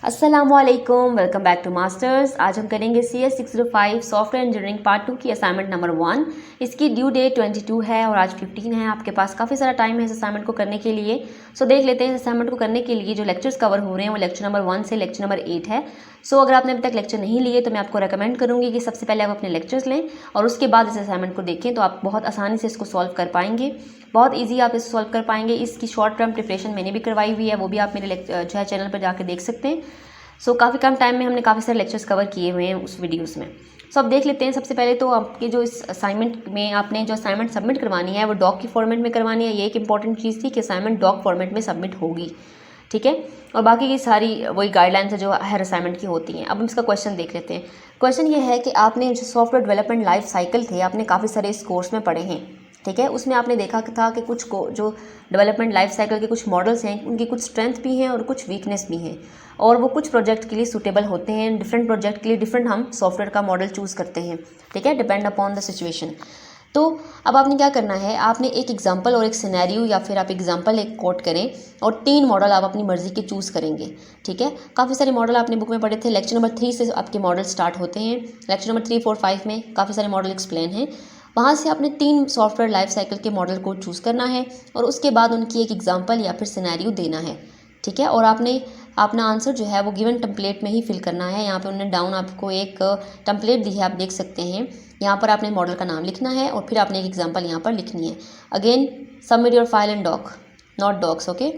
अस्सलामुअलैकुम, welcome back to masters. आज हम करेंगे CS 605 सॉफ्टवेयर इंजीनियरिंग पार्ट 2 की असाइनमेंट नंबर 1। इसकी ड्यू डेट 22 है और आज 15 है। आपके पास काफ़ी सारा टाइम है इस असाइनमेंट को करने के लिए। सो देख लेते हैं इस असाइनमेंट को करने के लिए जो लेक्चर्स कवर हो रहे हैं वो लेक्चर नंबर 1 से लेक्चर नंबर 8 है। सो अगर आपने अभी तक लेक्चर नहीं लिए तो मैं आपको रेकमेंड करूँगी कि सबसे पहले आप अपने लेक्चर्स लें और उसके बाद इस असाइनमेंट को देखें, तो आप बहुत आसानी से इसको सॉल्व कर पाएंगे। बहुत ईजी आप इसको सॉल्व कर पाएंगे। इसकी शॉर्ट टर्म प्रिपरेशन मैंने भी करवाई हुई है, वो भी आप मेरे जो है चैनल पर जाकर देख सकते हैं। काफ़ी कम टाइम में हमने काफ़ी सारे लेक्चर्स कवर किए हुए हैं उस वीडियोस में। अब देख लेते हैं। सबसे पहले तो आपके जो इस असाइनमेंट में आपने जो असाइनमेंट सबमिट करवानी है वो डॉक की फॉर्मेट में करवानी है। ये एक इंपॉर्टेंट चीज़ थी कि असाइनमेंट डॉक फॉर्मेट में सबमिट होगी, ठीक है। और बाकी की सारी वही गाइडलाइंस है जो हर असाइनमेंट की होती हैं। अब हम इसका क्वेश्चन देख लेते हैं। क्वेश्चन ये है कि आपने जो सॉफ्टवेयर डेवलपमेंट लाइफ साइकिल थे आपने काफ़ी सारे इस कोर्स में पढ़े हैं, ठीक है। उसमें आपने देखा था कि कुछ जो डेवलपमेंट लाइफ साइकिल के कुछ मॉडल्स हैं उनकी कुछ स्ट्रेंथ भी हैं और कुछ वीकनेस भी हैं, और वो कुछ प्रोजेक्ट के लिए सूटेबल होते हैं। डिफरेंट प्रोजेक्ट के लिए डिफरेंट हम सॉफ्टवेयर का मॉडल चूज़ करते हैं, ठीक है, डिपेंड अपॉन द सिचुएशन। तो अब आपने क्या करना है, आपने एक एग्जांपल और एक सिनेरियो या फिर आप एग्जांपल एक कोट करें और 3 मॉडल आप अपनी मर्जी के चूज़ करेंगे, ठीक है। काफ़ी सारे मॉडल आपने बुक में पढ़े थे। लेक्चर नंबर 3 से आपके मॉडल स्टार्ट होते हैं। लेक्चर नंबर 3, 4, 5 में काफ़ी सारे मॉडल एक्सप्लेन हैं। वहाँ से आपने 3 सॉफ्टवेयर लाइफ साइकिल के मॉडल को चूज़ करना है और उसके बाद उनकी एक एग्जांपल या फिर सिनेरियो देना है, ठीक है। और आपने अपना आंसर जो है वो गिवन टेम्पलेट में ही फिल करना है। यहाँ पे उन्होंने डाउन आपको एक टेम्पलेट दी है, आप देख सकते हैं। यहाँ पर आपने मॉडल का नाम लिखना है और फिर आपने एक एग्जांपल यहाँ पर लिखनी है। Again submit your file in doc, not docs, okay.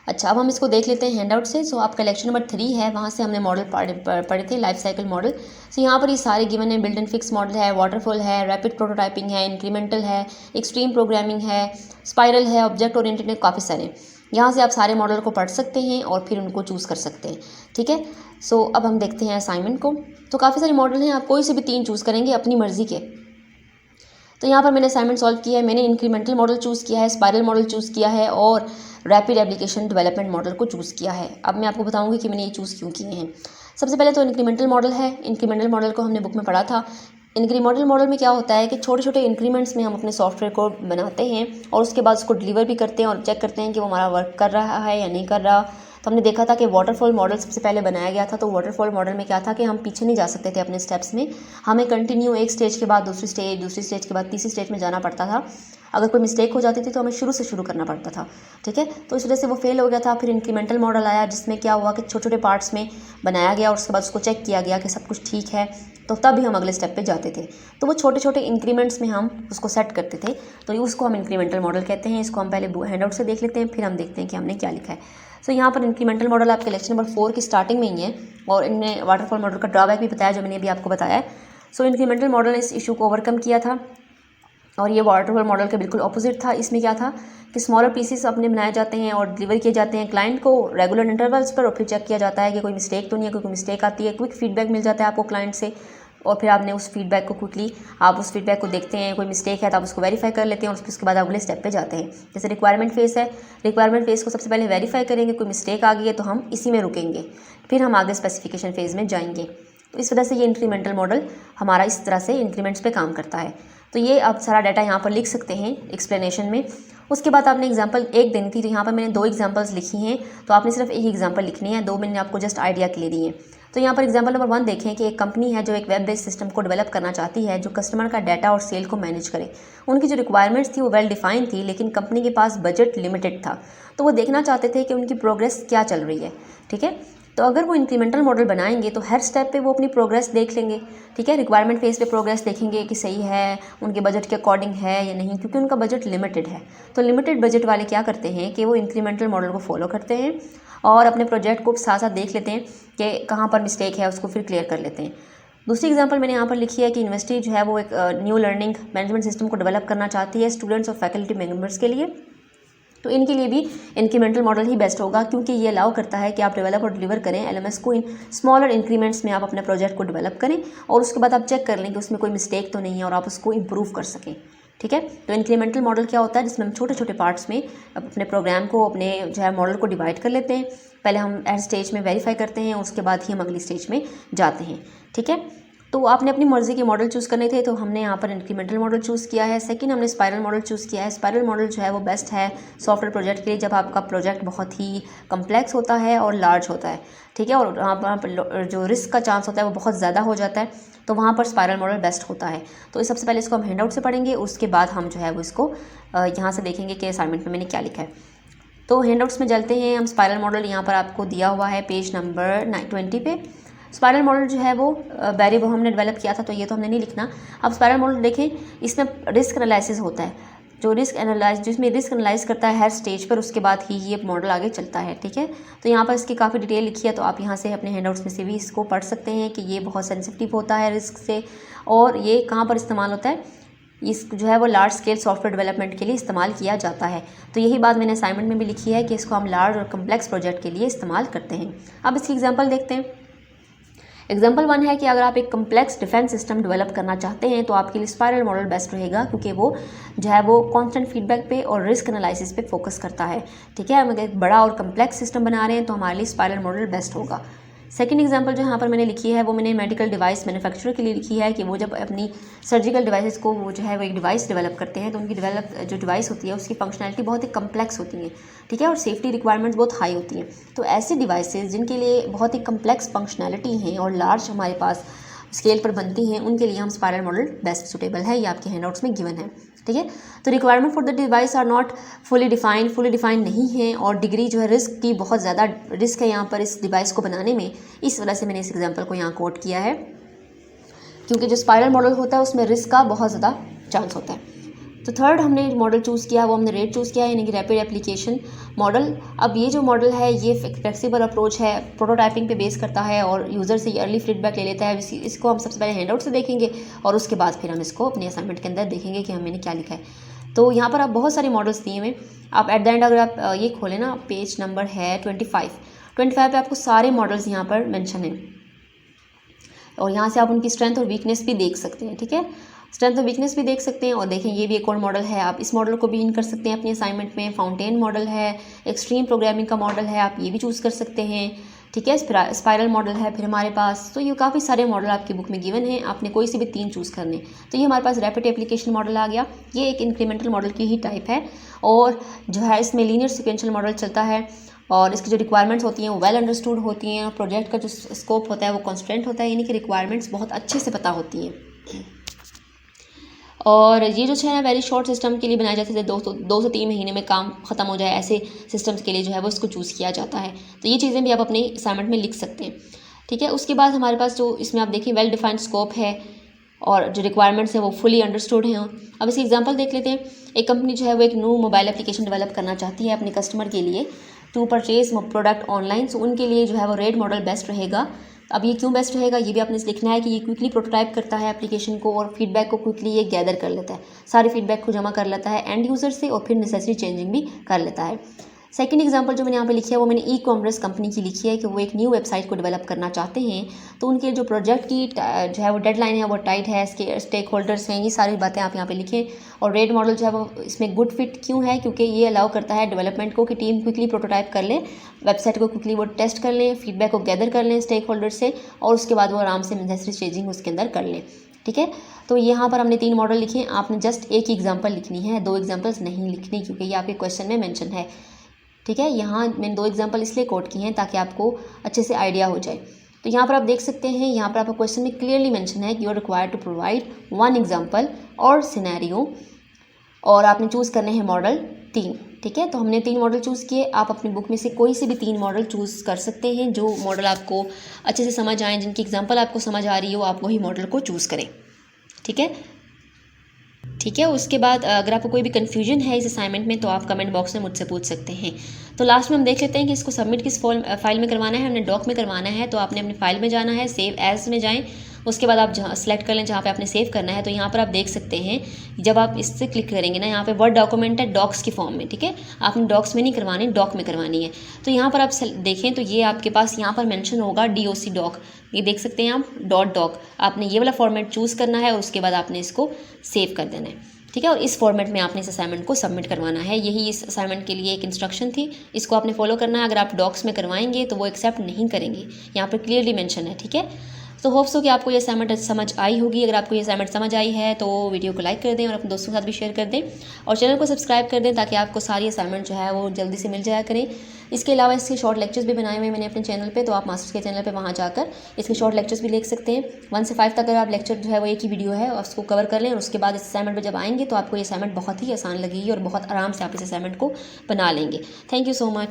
अच्छा, अब हम इसको देख लेते हैं हैंडआउट से। आपका लेक्चर नंबर 3 है, वहाँ से हमने मॉडल पढ़े थे, लाइफ साइकिल मॉडल। यहाँ पर ये सारे गिवन है। बिल्ड एंड फिक्स मॉडल है, वाटरफॉल है, रैपिड प्रोटोटाइपिंग है, इंक्रीमेंटल है, एक्सट्रीम प्रोग्रामिंग है, स्पाइरल है, ऑब्जेक्ट ओरिएंटेड है, काफ़ी सारे। यहाँ से आप सारे मॉडल को पढ़ सकते हैं और फिर उनको चूज़ कर सकते हैं, ठीक है। अब हम देखते हैं असाइनमेंट को। तो काफ़ी सारे मॉडल हैं, आप कोई से भी 3 चूज़ करेंगे अपनी मर्जी के। तो यहाँ पर मैंने असाइनमेंट सॉल्व किया है। मैंने इंक्रीमेंटल मॉडल चूज़ किया है, स्पाइरल मॉडल चूज़ किया है और रैपिड एप्लीकेशन डेवलपमेंट मॉडल को चूज़ किया है। अब मैं आपको बताऊंगी कि मैंने ये चूज़ क्यों किए हैं। सबसे पहले तो इंक्रीमेंटल मॉडल है। इंक्रीमेंटल मॉडल को हमने बुक में पढ़ा था। इंक्रीमेंटल मॉडल में क्या होता है कि छोटे छोटे इंक्रीमेंट्स में हम अपने सॉफ्टवेयर को बनाते हैं और उसके बाद उसको डिलीवर भी करते हैं और चेक करते हैं कि वो हमारा वर्क कर रहा है या नहीं कर रहा। तो हमने देखा था कि वाटरफॉल मॉडल सबसे पहले बनाया गया था। तो वाटरफॉल मॉडल में क्या था कि हम पीछे नहीं जा सकते थे अपने स्टेप्स में, हमें कंटिन्यू एक स्टेज के बाद दूसरी स्टेज के बाद तीसरी स्टेज में जाना पड़ता था। अगर कोई मिस्टेक हो जाती थी तो हमें शुरू से शुरू करना पड़ता था, ठीक है। तो इस वजह से वो फेल हो गया था। फिर इंक्रीमेंटल मॉडल आया जिसमें क्या हुआ कि छोटे छोटे पार्ट्स में बनाया गया और उसके बाद उसको चेक किया गया कि सब कुछ ठीक है, तो तभी हम अगले स्टेप पे जाते थे। तो वो छोटे छोटे इंक्रीमेंट्स में हम उसको सेट करते थे, तो उसको हम इंक्रीमेंटल मॉडल कहते हैं। इसको हम पहले हैंडआउट से देख लेते हैं, फिर हम देखते हैं कि हमने क्या लिखा है। यहाँ पर इंक्रीमेंटल मॉडल आपके लेक्चर नंबर 4 की स्टार्टिंग में ही है और इनने वाटरफॉल मॉडल का ड्रॉबैक भी बताया जो मैंने अभी आपको बताया है। इंक्रीमेंटल मॉडल ने इस इशू को ओवरकम किया था और ये वाटरफॉल मॉडल के बिल्कुल ऑपोजिट था। इसमें क्या था कि स्मॉलर पीसेस अपने बनाए जाते हैं और डिलीवर किए जाते हैं क्लाइंट को रेगुलर इंटरवल्स पर, और फिर चेक किया जाता है कि कोई मिस्टेक तो नहीं है। कोई मिस्टेक आती है, क्विक फीडबैक मिल जाता है आपको क्लाइंट से, और फिर आपने उस फीडबैक को क्विकली आप उस फीडबैक को देखते हैं। कोई मिस्टेक है तो आप उसको वेरीफाई कर लेते हैं और उसके बाद अगले स्टेप पे जाते हैं। जैसे रिक्वायरमेंट फेस है, रिक्वायरमेंट फेस को सबसे पहले वेरीफाई करेंगे, कोई मिस्टेक आ गई है तो हम इसी में रुकेंगे, फिर हम आगे स्पेसिफिकेशन फेज़ में जाएंगे। तो इस वजह से ये इंक्रीमेंटल मॉडल हमारा इस तरह से इंक्रीमेंट्स पे काम करता है। तो ये आप सारा डाटा यहाँ पर लिख सकते हैं एक्सप्लेनेशन में। उसके बाद आपने एग्जांपल एक देनी थी, तो यहाँ पर मैंने 2 एग्जांपल्स लिखी हैं, तो आपने सिर्फ एक एग्जांपल लिखनी है। 2 मैंने आपको जस्ट आइडिया के लिए दिए। तो यहाँ पर एग्जांपल नंबर 1 देखें कि एक कंपनी है जो एक वेब बेस्ड सिस्टम को डेवलप करना चाहती है जो कस्टमर का डाटा और सेल को मैनेज करे। उनकी जो रिक्वायरमेंट्स थी वो वेल डिफाइंड थी, लेकिन कंपनी के पास बजट लिमिटेड था। तो वो देखना चाहते थे कि उनकी प्रोग्रेस क्या चल रही है, ठीक है। तो अगर वो इंक्रीमेंटल मॉडल बनाएंगे तो हर स्टेप पे वो अपनी प्रोग्रेस देख लेंगे, ठीक है। रिक्वायरमेंट फेज पे प्रोग्रेस देखेंगे कि सही है, उनके बजट के अकॉर्डिंग है या नहीं, क्योंकि उनका बजट लिमिटेड है। तो लिमिटेड बजट वाले क्या करते हैं कि वो इंक्रीमेंटल मॉडल को फॉलो करते हैं और अपने प्रोजेक्ट को साथ साथ देख लेते हैं कि कहाँ पर मिस्टेक है, उसको फिर क्लियर कर लेते हैं। दूसरी एग्जांपल मैंने यहाँ पर लिखी है कि यूनिवर्सिटी जो है वो एक न्यू लर्निंग मैनेजमेंट सिस्टम को डेवलप करना चाहती है स्टूडेंट्स और फैकल्टी मेंबर्स के लिए। तो इनके लिए भी इंक्रीमेंटल मॉडल ही बेस्ट होगा, क्योंकि ये अलाउ करता है कि आप डेवलप और डिलीवर करें एलएमएस को इन स्मॉलर इंक्रीमेंट्स में। आप अपने प्रोजेक्ट को डेवलप करें और उसके बाद आप चेक कर लें कि उसमें कोई मिस्टेक तो नहीं है और आप उसको इम्प्रूव कर सकें, ठीक है। तो इंक्रीमेंटल मॉडल क्या होता है, जिसमें हम छोटे छोटे पार्ट्स में अपने प्रोग्राम को, अपने जो है मॉडल को डिवाइड कर लेते हैं। पहले हम एट स्टेज में वेरीफाई करते हैं, उसके बाद ही हम अगली स्टेज में जाते हैं, ठीक है। तो आपने अपनी मर्ज़ी के मॉडल चूज़ करने थे, तो हमने यहाँ पर इंक्रीमेंटल मॉडल चूज़ किया है। सेकंड हमने स्पाइरल मॉडल चूज़ किया है। स्पाइरल मॉडल जो है वो बेस्ट है सॉफ्टवेयर प्रोजेक्ट के लिए, जब आपका प्रोजेक्ट बहुत ही कम्प्लेक्स होता है और लार्ज होता है, ठीक है, और वहाँ पर जो रिस्क का चांस होता है वो बहुत ज़्यादा हो जाता है, तो वहाँ पर स्पाइरल मॉडल बेस्ट होता है। तो इस सबसे पहले इसको हम हैंडआउट से पढ़ेंगे, उसके बाद हम जो है वो इसको यहाँ से देखेंगे कि असाइनमेंट में मैंने क्या लिखा है। तो हैंडआउट्स में चलते हैं हम। स्पाइरल मॉडल यहाँ पर आपको दिया हुआ है पेज नंबर 20 पे। स्पाइरल मॉडल जो है वो बैरी वो हमने डेवलप किया था, तो ये तो हमने नहीं लिखना। अब स्पाइरल मॉडल देखें, इसमें रिस्क एनालिसिस होता है, जिसमें रिस्क एनालाइज करता है हर स्टेज पर, उसके बाद ही ये मॉडल आगे चलता है, ठीक है। तो यहाँ पर इसकी काफ़ी डिटेल लिखी है, तो आप यहाँ से अपने हैंडआउट्स में से भी इसको पढ़ सकते हैं कि ये बहुत सेंसिटिव होता है रिस्क से, और ये कहाँ पर इस्तेमाल होता है, इस जो है वो लार्ज स्केल सॉफ्टवेयर डेवलपमेंट के लिए इस्तेमाल किया जाता है। तो यही बात मैंने असाइनमेंट में भी लिखी है कि इसको हम लार्ज और कम्प्लेक्स प्रोजेक्ट के लिए इस्तेमाल करते हैं। अब इसकी एग्जांपल देखते हैं। एग्जांपल 1 है कि अगर आप एक कम्प्लेक्स डिफेंस सिस्टम डेवलप करना चाहते हैं तो आपके लिए स्पाइरल मॉडल बेस्ट रहेगा, क्योंकि वो जो है वो कॉन्स्टेंट फीडबैक पे और रिस्क एनालिसिस पे फोकस करता है, ठीक है। हम अगर एक बड़ा और कम्प्लेक्स सिस्टम बना रहे हैं तो हमारे लिए स्पाइरल मॉडल बेस्ट होगा। सेकंड एग्जांपल जो यहाँ पर मैंने लिखी है वो मैंने मेडिकल डिवाइस मैन्युफैक्चरर के लिए लिखी है कि वो जब अपनी सर्जिकल डिवाइसेस को वो जो है वो एक डिवाइस डेवलप करते हैं, तो उनकी जो डिवाइस होती है उसकी फंक्शनैलिटी बहुत ही कम्प्लेक्स होती है, ठीक है, और सेफ्टी रिक्वायरमेंट्स बहुत हाई होती हैं। तो ऐसी डिवाइसेस जिनके लिए बहुत ही कम्प्लेक्स फंक्शनैलिटी हैं और लार्ज हमारे पास स्केल पर बनती हैं, उनके लिए हम स्पाइरल मॉडल बेस्ट सूटेबल है। ये आपके हैंडआउट्स में गिवन है, ठीक है। तो requirement for the device are not fully defined नहीं है, और डिग्री जो है रिस्क की बहुत ज़्यादा रिस्क है यहाँ पर इस डिवाइस को बनाने में। इस वजह से मैंने इस एग्जांपल को यहाँ कोट किया है, क्योंकि जो स्पाइरल मॉडल होता है उसमें रिस्क का बहुत ज़्यादा चांस होता है। तो थर्ड हमने मॉडल चूज़ किया वो हमने रेट चूज़ किया है, यानी कि रैपिड एप्लीकेशन मॉडल। अब ये जो मॉडल है ये फ्लेक्सिबल अप्रोच है, प्रोटोटाइपिंग पे बेस करता है और यूज़र से अर्ली फीडबैक ले लेता है। इसको हम सबसे पहले हैंडआउट से देखेंगे और उसके बाद फिर हम इसको अपने असाइनमेंट के अंदर देखेंगे कि हमने क्या लिखा है। तो यहाँ पर आप बहुत सारे मॉडल्स दिए हुए, आप एट द एंड अगर आप ये खोलें ना, पेज नंबर है 25 पे आपको सारे मॉडल्स यहाँ पर मैंशन हैं, और यहाँ से आप उनकी स्ट्रेंथ और वीकनेस भी देख सकते हैं, ठीक है। स्ट्रेंथ और वीकनेस भी देख सकते हैं। और देखें ये भी एक और मॉडल है, आप इस मॉडल को भी इन कर सकते हैं अपने असाइनमेंट में। फाउंटेन मॉडल है, एक्सट्रीम प्रोग्रामिंग का मॉडल है, आप ये भी चूज़ कर सकते हैं, ठीक है। स्पाइरल मॉडल है फिर हमारे पास। तो ये काफ़ी सारे मॉडल आपकी बुक में गिवन हैं, आपने कोई से भी 3 चूज़ करने। तो ये हमारे पास रैपिड एप्लीकेशन मॉडल आ गया, ये एक इंक्रीमेंटल मॉडल की ही टाइप है, और जो है इसमें लीनियर सिक्वेंशियल मॉडल चलता है, और इसकी जो रिक्वायरमेंट्स होती हैं वो वेल अंडरस्टूड होती हैं, और प्रोजेक्ट का जो स्कोप होता है वो कॉन्स्टेंट होता है, यानी कि रिक्वायरमेंट्स बहुत अच्छे से पता होती हैं। और ये जो है वेरी शॉर्ट सिस्टम के लिए बनाए जाते थे, 2 से 3 महीने में काम ख़त्म हो जाए, ऐसे सिस्टम्स के लिए जो है वो इसको चूज़ किया जाता है। तो ये चीज़ें भी आप अपने असाइनमेंट में लिख सकते हैं, ठीक है। उसके बाद हमारे पास जो इसमें आप देखिए वेल डिफाइंड स्कोप है, और जो रिक्वायरमेंट्स हैं वो फुली अंडरस्टूड हैं। अब इसकी एग्जांपल देख लेते हैं। एक कंपनी जो है वो एक न्यू मोबाइल एप्लीकेशन डेवलप करना चाहती है अपने कस्टमर के लिए टू परचेज प्रोडक्ट ऑनलाइन, सो उनके लिए जो है वो रेड मॉडल बेस्ट रहेगा। अब ये क्यों बेस्ट रहेगा ये भी आपने लिखना है कि ये क्विकली प्रोटोटाइप करता है एप्लीकेशन को, और फीडबैक को क्विकली ये गैदर कर लेता है, सारे फीडबैक को जमा कर लेता है एंड यूज़र से, और फिर नेसेसरी चेंजिंग भी कर लेता है। सेकंड एग्जांपल जो मैंने यहाँ पे लिखी है वो मैंने ई कॉमर्स कंपनी की लिखी है कि वो एक न्यू वेबसाइट को डेवलप करना चाहते हैं, तो उनके जो प्रोजेक्ट की जो है वो डेडलाइन है वो टाइट है, इसके स्टेक होल्डर्स हैं, ये सारी बातें आप यहाँ पे लिखें। और रेड मॉडल जो है वो इसमें गुड फिट क्यों है, क्योंकि ये अलाउ करता है डेवलपमेंट को कि टीम क्विकली प्रोटोटाइप कर ले, वेबसाइट को क्विकली वो टेस्ट कर लें, फीडबैक को गैदर कर लें स्टेक होल्डर से, और उसके बाद वो आराम से नेसेसरी चेंजिंग उसके अंदर कर लें, ठीक है। तो यहाँ पर हमने 3 मॉडल लिखे हैं, आपने जस्ट एक ही एग्जाम्पल लिखनी है, 2 एग्जाम्पल्स नहीं लिखनी, क्योंकि ये आपके क्वेश्चन में मेंशन है, ठीक है। यहाँ मैंने 2 एग्जाम्पल इसलिए कोट किए हैं ताकि आपको अच्छे से आइडिया हो जाए। तो यहाँ पर आप देख सकते हैं, यहाँ पर आपको क्वेश्चन में क्लियरली मेंशन है कि you are required to provide 1 example और सिनेरियो, और आपने चूज़ करने हैं मॉडल 3, ठीक है। तो हमने 3 मॉडल चूज़ किए, आप अपनी बुक में से कोई से भी 3 मॉडल चूज़ कर सकते हैं, जो मॉडल आपको अच्छे से समझ आए, जिनकी एग्जाम्पल आपको समझ आ रही हो, आप वही मॉडल को चूज़ करें, ठीक है। ठीक है, उसके बाद अगर आपको कोई भी कन्फ्यूजन है इस असाइनमेंट में तो आप कमेंट बॉक्स में मुझसे पूछ सकते हैं। तो लास्ट में हम देख लेते हैं कि इसको सबमिट किस फाइल में करवाना है। हमने डॉक में करवाना है, तो आपने अपनी फाइल में जाना है, सेव एज में जाएं, उसके बाद आप जहाँ सेलेक्ट कर लें जहाँ पे आपने सेव करना है। तो यहाँ पर आप देख सकते हैं, जब आप इससे क्लिक करेंगे ना, यहाँ पे वर्ड डॉक्यूमेंट है डॉक्स की फॉर्म में, ठीक है। आपने डॉक्स में नहीं करवानी, डॉक में करवानी है। तो यहाँ पर आप देखें तो ये आपके पास यहाँ पर मेंशन होगा DOC डॉक, ये देख सकते हैं आप .doc। आपने ये वाला फॉर्मेट चूज़ करना है, उसके बाद आपने इसको सेव कर देना है, ठीक है। और इस फॉर्मेट में आपने इस असाइनमेंट को सबमिट करवाना है। यही इस असाइनमेंट के लिए एक इंस्ट्रक्शन थी, इसको आपने फॉलो करना है। अगर आप डॉक्स में करवाएंगे तो वो एक्सेप्ट नहीं करेंगे, यहाँ पर क्लियरली मेंशन है, ठीक है। सो होप्स हो कि आपको ये असाइनमेंट समझ आई होगी। अगर आपको ये असाइनमेंट समझ आई है तो वीडियो को लाइक कर दें और अपने दोस्तों के साथ भी शेयर कर दें और चैनल को सब्सक्राइब कर दें ताकि आपको सारी असाइनमेंट जो है वो जल्दी से मिल जाया करें। इसके अलावा इसके शॉर्ट लेक्चर्स भी बनाए हुए हैं मैंने अपने चैनल पे, तो आप मास्टर्स के चैनल पे वहाँ जाकर इसके शॉर्ट लेक्चर्स भी देख सकते हैं। 1 से 5 तक अगर आप लेक्चर जो है वो एक ही वीडियो है और उसको कवर कर लें और उसके बाद इस असाइनमेंट पर जब आएंगे तो आपको ये असाइनमेंट बहुत ही आसान लगेगी और बहुत आराम से आप इस असाइनमेंट को बना लेंगे। Thank you so much.